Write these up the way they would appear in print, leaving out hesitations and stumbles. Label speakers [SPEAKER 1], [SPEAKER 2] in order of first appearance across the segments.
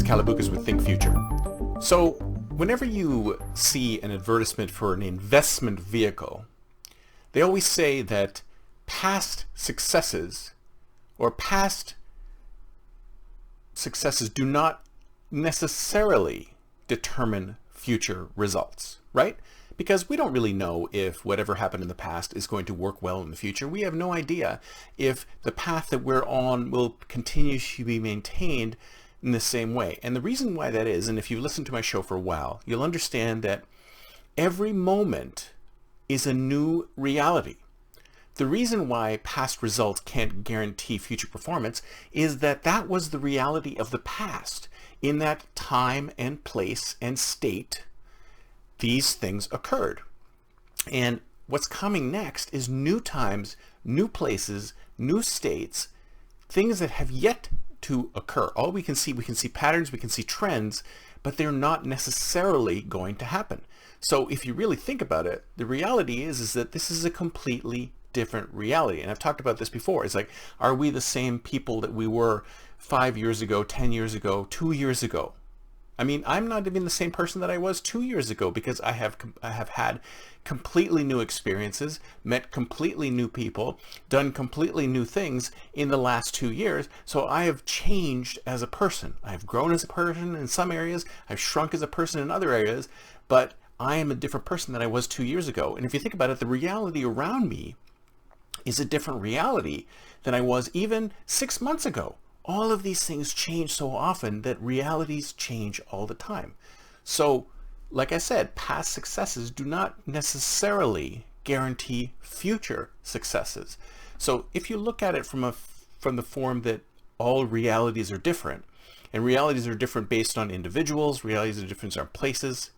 [SPEAKER 1] Kalabukas with Think Future. So, whenever you see an advertisement for an investment vehicle, they always say that past successes do not necessarily determine future results, right? Because we don't really know if whatever happened in the past is going to work well in the future. We have no idea if the path that we're on will continue to be maintained in the same way. And the reason why that is, and if you've listened to my show for a while, you'll understand that every moment is a new reality. The reason why past results can't guarantee future performance is that that was the reality of the past. In that time and place and state, these things occurred. And what's coming next is new times, new places, new states, things that have yet to occur. All we can see patterns, we can see trends, but they're not necessarily going to happen. So if you really think about it, the reality is that this is a completely different reality. And I've talked about this before. It's like, are we the same people that we were 5 years ago, 10 years ago, 2 years ago? I mean, I'm not even the same person that I was 2 years ago, because I have had completely new experiences, met completely new people, done completely new things in the last 2 years. So I have changed as a person. I've grown as a person in some areas. I've shrunk as a person in other areas, but I am a different person than I was 2 years ago. And if you think about it, the reality around me is a different reality than I was even 6 months ago. All of these things change so often that realities change all the time. So, like I said, past successes do not necessarily guarantee future successes. So if you look at it from the form that all realities are different, and realities are different based on individuals, realities are different on places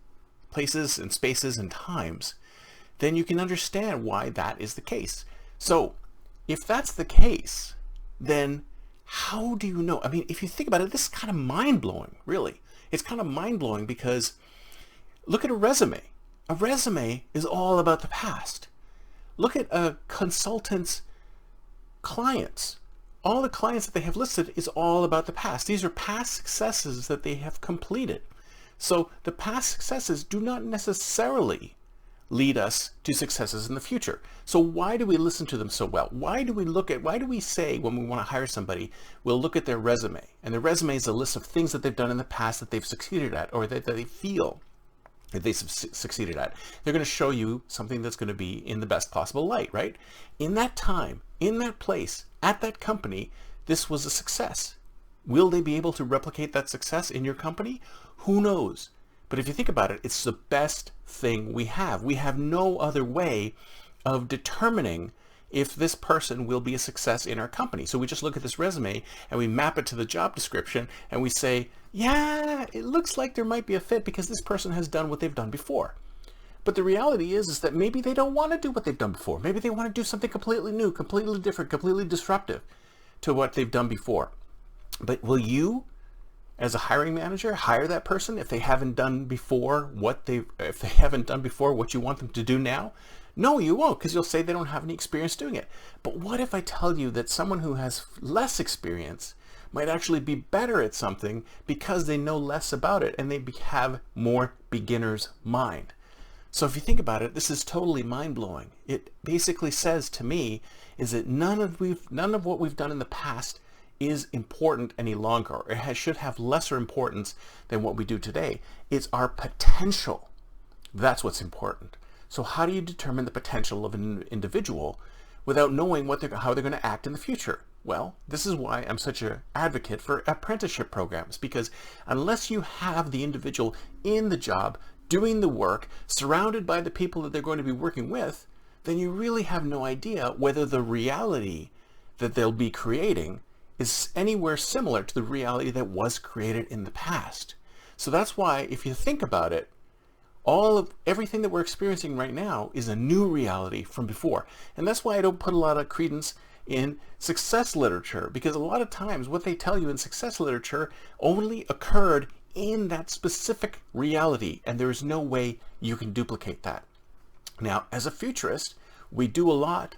[SPEAKER 1] and spaces and times, then you can understand why that is the case. So if that's the case, then how do you know? I mean, if you think about it, this is kind of mind-blowing, really. It's kind of mind-blowing because look at a resume. A resume is all about the past. Look at a consultant's clients. All the clients that they have listed is all about the past. These are past successes that they have completed. So the past successes do not necessarily lead us to successes in the future. So why do we listen to them so well? Why do we say when we want to hire somebody, we'll look at their resume, and their resume is a list of things that they've done in the past that they've succeeded at, or that they feel that they've succeeded at. They're going to show you something that's going to be in the best possible light, right? In that time, in that place, at that company, this was a success. Will they be able to replicate that success in your company? Who knows? But if you think about it, it's the best thing we have. We have no other way of determining if this person will be a success in our company. So we just look at this resume and we map it to the job description and we say, yeah, it looks like there might be a fit because this person has done what they've done before. But the reality is that maybe they don't want to do what they've done before. Maybe they want to do something completely new, completely different, completely disruptive to what they've done before. But will you, as a hiring manager, hire that person if they haven't done before what you want them to do now? No, you won't, because you'll say they don't have any experience doing it. But what if I tell you that someone who has less experience might actually be better at something because they know less about it and they have more beginner's mind? So if you think about it, this is totally mind-blowing. It basically says to me is that none of what we've done in the past is important any longer, or should have lesser importance than what we do today. It's our potential. That's what's important. So how do you determine the potential of an individual without knowing how they're going to act in the future? Well, this is why I'm such an advocate for apprenticeship programs, because unless you have the individual in the job, doing the work, surrounded by the people that they're going to be working with, then you really have no idea whether the reality that they'll be creating is anywhere similar to the reality that was created in the past. So that's why, if you think about it, everything that we're experiencing right now is a new reality from before. And that's why I don't put a lot of credence in success literature, because a lot of times what they tell you in success literature only occurred in that specific reality, and there is no way you can duplicate that. Now, as a futurist, we do a lot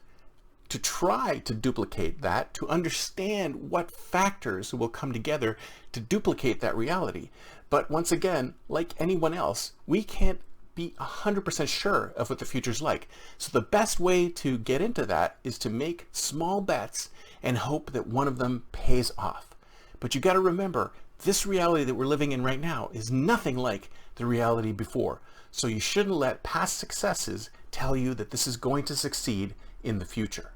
[SPEAKER 1] to try to duplicate that, to understand what factors will come together to duplicate that reality. But once again, like anyone else, we can't be 100% sure of what the future's like. So the best way to get into that is to make small bets and hope that one of them pays off. But you got to remember, this reality that we're living in right now is nothing like the reality before. So you shouldn't let past successes tell you that this is going to succeed in the future.